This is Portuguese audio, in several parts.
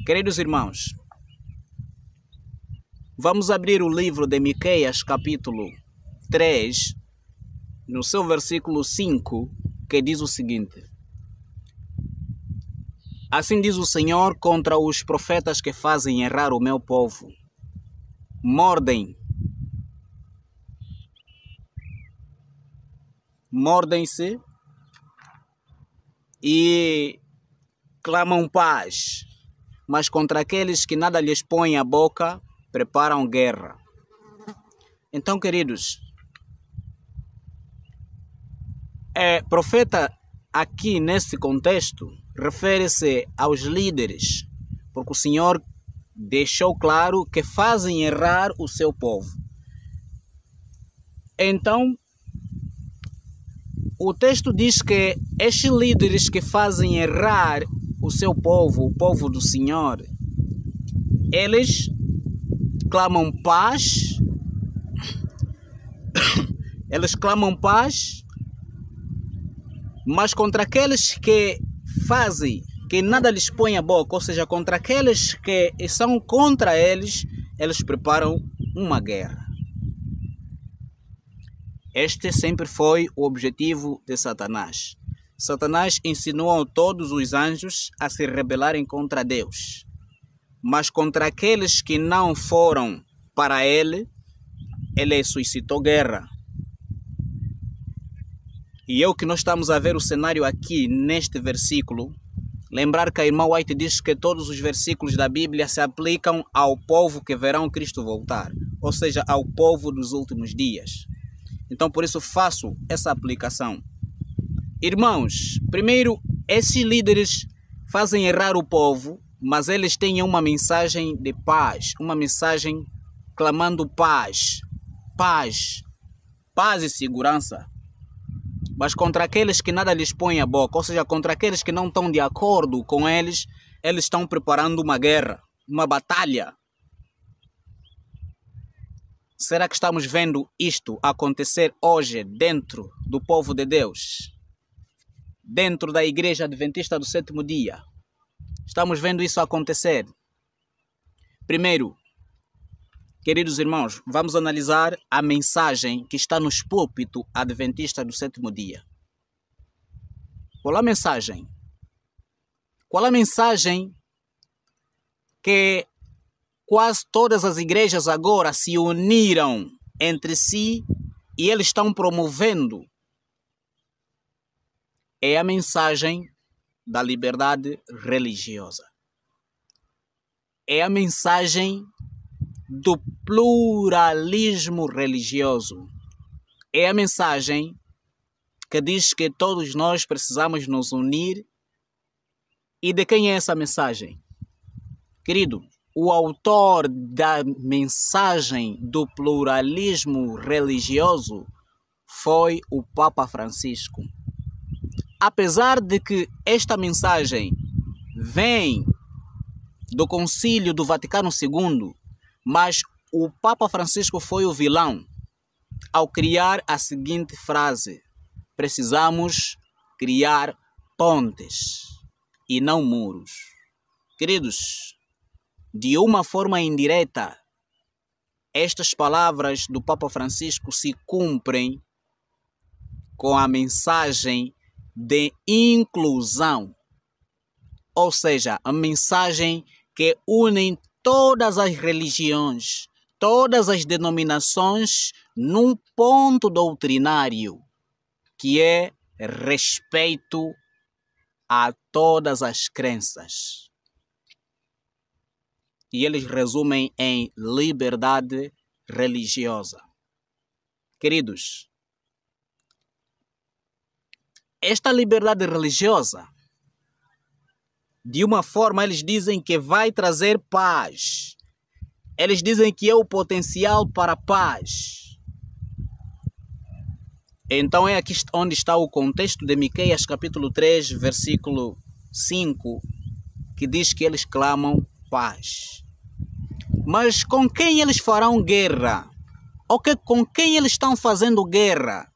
Queridos irmãos, vamos abrir o livro de Miqueias, capítulo 3, no seu versículo 5, que diz o seguinte: Assim diz o Senhor contra os profetas que fazem errar o meu povo. Mordem-se e clamam paz, mas contra aqueles que nada lhes põe a boca, preparam guerra. Então, queridos, profeta aqui nesse contexto refere-se aos líderes, porque o Senhor deixou claro que fazem errar o seu povo. Então, o texto diz que estes líderes que fazem errar o seu povo, o povo do Senhor, eles clamam paz, mas contra aqueles que fazem, que nada lhes põe a boca, ou seja, contra aqueles que são contra eles, eles preparam uma guerra. Este sempre foi o objetivo de Satanás. Satanás ensinou todos os anjos a se rebelarem contra Deus. Mas contra aqueles que não foram para ele, ele suscitou guerra. E é o que nós estamos a ver o cenário aqui neste versículo. Lembrar que a irmã White diz que todos os versículos da Bíblia se aplicam ao povo que verão Cristo voltar. Ou seja, ao povo dos últimos dias. Então, por isso, faço essa aplicação. Irmãos, primeiro, esses líderes fazem errar o povo, mas eles têm uma mensagem de paz, uma mensagem clamando paz, paz, paz e segurança. Mas contra aqueles que nada lhes põe a boca, ou seja, contra aqueles que não estão de acordo com eles, eles estão preparando uma guerra, uma batalha. Será que estamos vendo isto acontecer hoje dentro do povo de Deus? Dentro da Igreja Adventista do Sétimo Dia? Estamos vendo isso acontecer? Primeiro, queridos irmãos, vamos analisar a mensagem que está nos púlpitos Adventistas do Sétimo Dia. Qual a mensagem? Qual a mensagem que quase todas as igrejas agora se uniram entre si e eles estão promovendo? É a mensagem da liberdade religiosa. É a mensagem do pluralismo religioso. É a mensagem que diz que todos nós precisamos nos unir. E de quem é essa mensagem? Querido, o autor da mensagem do pluralismo religioso foi o Papa Francisco. Apesar de que esta mensagem vem do Concílio do Vaticano II, mas o Papa Francisco foi o vilão ao criar a seguinte frase: precisamos criar pontes e não muros. Queridos, de uma forma indireta, estas palavras do Papa Francisco se cumprem com a mensagem de inclusão, ou seja, a mensagem que une todas as religiões, todas as denominações num ponto doutrinário, que é respeito a todas as crenças. E eles resumem em liberdade religiosa. Queridos, esta liberdade religiosa, de uma forma, eles dizem que vai trazer paz. Eles dizem que é o potencial para a paz. Então é aqui onde está o contexto de Miqueias capítulo 3, versículo 5, que diz que eles clamam paz. Mas com quem eles farão guerra? Ou com quem eles estão fazendo guerra?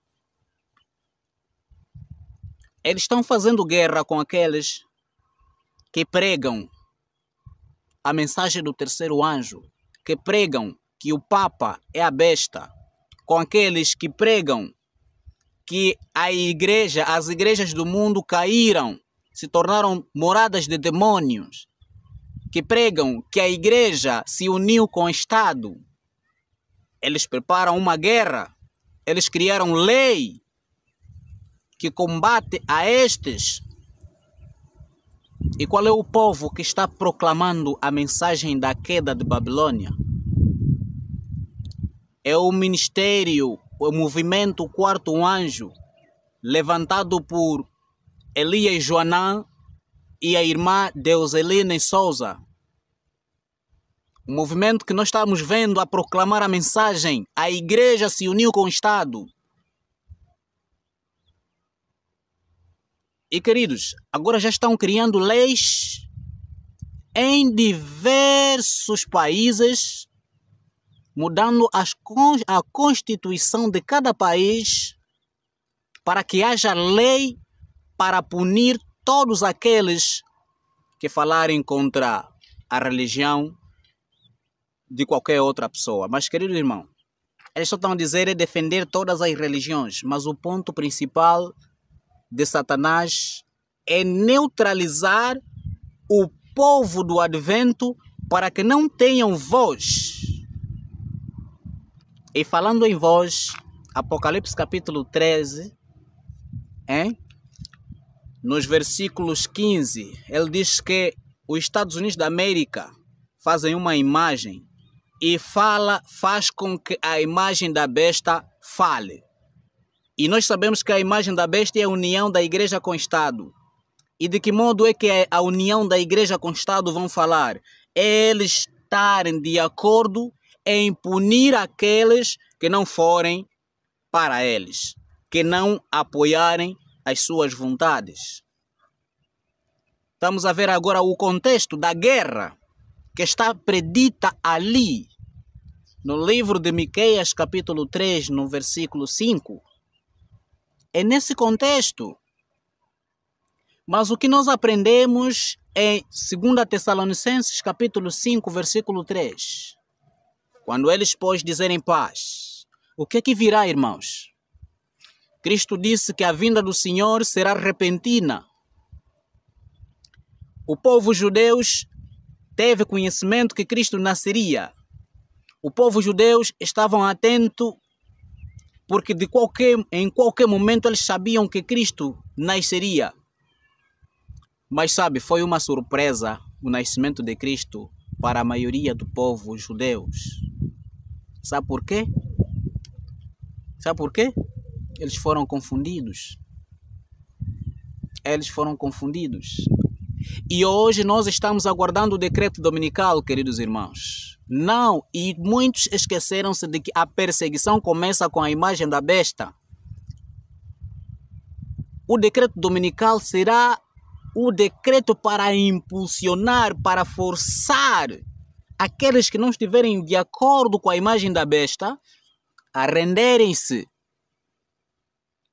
Eles estão fazendo guerra com aqueles que pregam a mensagem do terceiro anjo, que pregam que o Papa é a besta, com aqueles que pregam que as igrejas do mundo caíram, se tornaram moradas de demônios, que pregam que a igreja se uniu com o Estado. Eles preparam uma guerra, eles criaram lei que combate a estes. E qual é o povo que está proclamando a mensagem da queda de Babilônia? É o ministério, o movimento Quarto Anjo, levantado por Elias Joanã e a irmã Deuselina Souza. O movimento que nós estamos vendo a proclamar a mensagem, a igreja se uniu com o Estado. E queridos, agora já estão criando leis em diversos países, mudando a constituição de cada país para que haja lei para punir todos aqueles que falarem contra a religião de qualquer outra pessoa. Mas, querido irmão, eles só estão a dizer é defender todas as religiões, mas o ponto principal de Satanás é neutralizar o povo do advento para que não tenham voz. E falando em voz, Apocalipse capítulo 13, nos versículos 15, ele diz que os Estados Unidos da América fazem uma imagem e faz com que a imagem da besta fale. E nós sabemos que a imagem da besta é a união da igreja com o Estado. E de que modo é que a união da igreja com o Estado vão falar? É eles estarem de acordo em punir aqueles que não forem para eles, que não apoiarem as suas vontades. Estamos a ver agora o contexto da guerra que está predita ali, no livro de Miqueias, capítulo 3, no versículo 5. É nesse contexto. Mas o que nós aprendemos em 2 Tessalonicenses, capítulo 5, versículo 3. Quando eles, pois, dizerem paz, o que é que virá, irmãos? Cristo disse que a vinda do Senhor será repentina. O povo judeu teve conhecimento que Cristo nasceria. O povo judeu estavam atentos porque em qualquer momento eles sabiam que Cristo nasceria. Mas sabe, foi uma surpresa o nascimento de Cristo para a maioria do povo judeu. Sabe por quê? Sabe por quê? Eles foram confundidos. Eles foram confundidos. E hoje nós estamos aguardando o decreto dominical, queridos irmãos. Não, e muitos esqueceram-se de que a perseguição começa com a imagem da besta. O decreto dominical será o decreto para impulsionar, para forçar aqueles que não estiverem de acordo com a imagem da besta a renderem-se.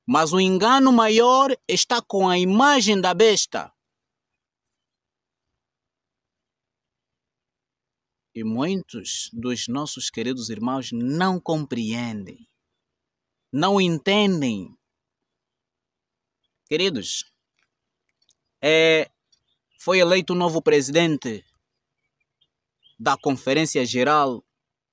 Mas o engano maior está com a imagem da besta. E muitos dos nossos queridos irmãos não compreendem, não entendem. Queridos, foi eleito um novo presidente da Conferência Geral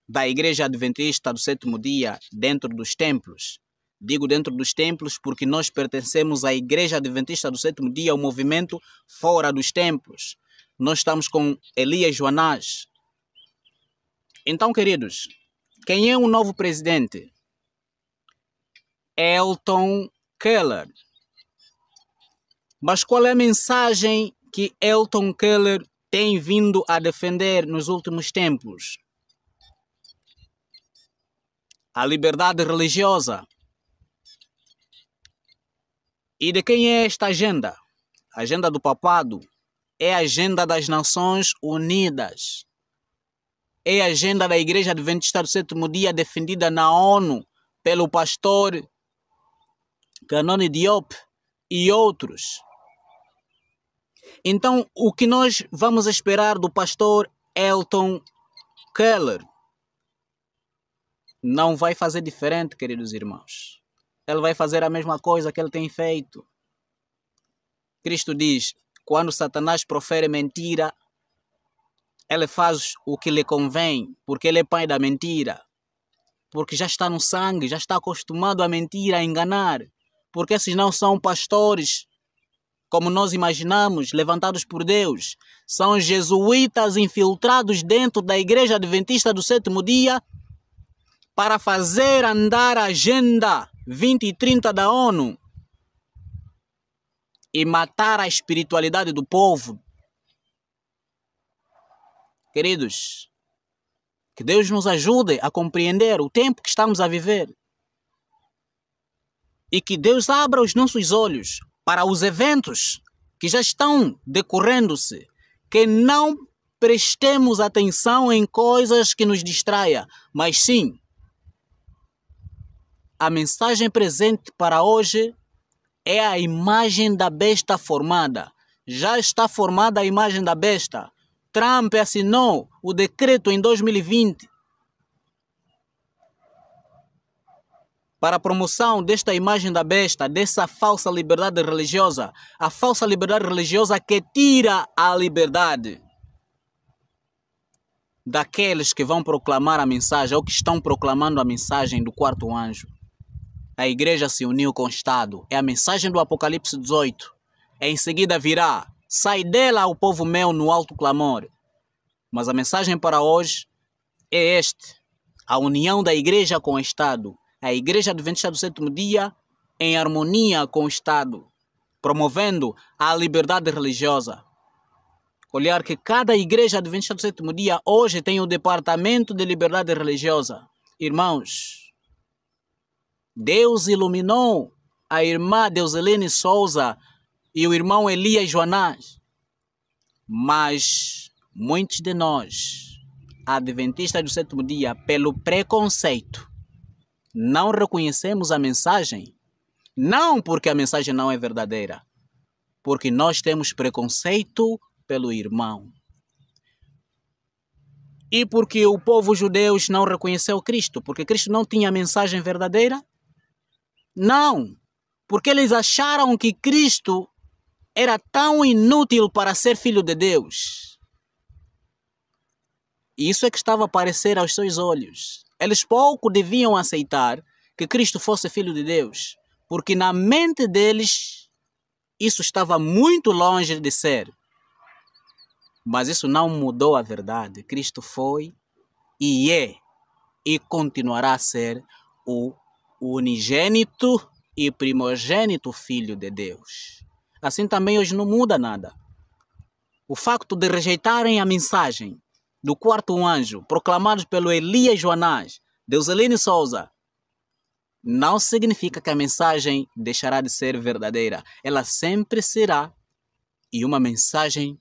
da Igreja Adventista do Sétimo Dia dentro dos templos. Digo dentro dos templos porque nós pertencemos à Igreja Adventista do Sétimo Dia, o movimento fora dos templos. Nós estamos com Elias Joanã. Então, queridos, quem é o novo presidente? Elton Keller. Mas qual é a mensagem que Elton Keller tem vindo a defender nos últimos tempos? A liberdade religiosa. E de quem é esta agenda? A agenda do papado. É a agenda das Nações Unidas. É a agenda da Igreja Adventista do Sétimo Dia defendida na ONU pelo pastor Canone Diop e outros. Então, o que nós vamos esperar do pastor Elton Keller não vai fazer diferente, queridos irmãos. Ele vai fazer a mesma coisa que ele tem feito. Cristo diz, quando Satanás profere mentira, ele faz o que lhe convém, porque ele é pai da mentira. Porque já está no sangue, já está acostumado a mentir, a enganar. Porque esses não são pastores, como nós imaginamos, levantados por Deus. São jesuítas infiltrados dentro da Igreja Adventista do Sétimo Dia para fazer andar a Agenda 2030 da ONU e matar a espiritualidade do povo. Queridos, que Deus nos ajude a compreender o tempo que estamos a viver. E que Deus abra os nossos olhos para os eventos que já estão decorrendo-se. Que não prestemos atenção em coisas que nos distraia, mas sim, a mensagem presente para hoje é a imagem da besta formada. Já está formada a imagem da besta. Trump assinou o decreto em 2020 para a promoção desta imagem da besta, dessa falsa liberdade religiosa. A falsa liberdade religiosa que tira a liberdade daqueles que vão proclamar a mensagem ou que estão proclamando a mensagem do quarto anjo. A igreja se uniu com o Estado. É a mensagem do Apocalipse 18. Em seguida virá: sai dela o povo meu no alto clamor. Mas a mensagem para hoje é a união da igreja com o Estado. A Igreja Adventista do Sétimo Dia em harmonia com o Estado, promovendo a liberdade religiosa. Olhar que cada Igreja Adventista do Sétimo Dia hoje tem o Departamento de Liberdade Religiosa. Irmãos, Deus iluminou a irmã Deuseline Souza e o irmão Elias Joanás. Mas muitos de nós, adventistas do sétimo dia, pelo preconceito, não reconhecemos a mensagem. Não porque a mensagem não é verdadeira, porque nós temos preconceito pelo irmão. E porque o povo judeu não reconheceu Cristo, porque Cristo não tinha a mensagem verdadeira? Não, porque eles acharam que Cristo era tão inútil para ser filho de Deus. E isso é que estava a aparecer aos seus olhos. Eles pouco deviam aceitar que Cristo fosse filho de Deus, porque na mente deles isso estava muito longe de ser. Mas isso não mudou a verdade. Cristo foi e é e continuará a ser o unigênito e primogênito Filho de Deus. Assim também hoje não muda nada. O facto de rejeitarem a mensagem do quarto anjo, proclamados pelo Elias Joanás, Deuseline Souza, não significa que a mensagem deixará de ser verdadeira. Ela sempre será, e uma mensagem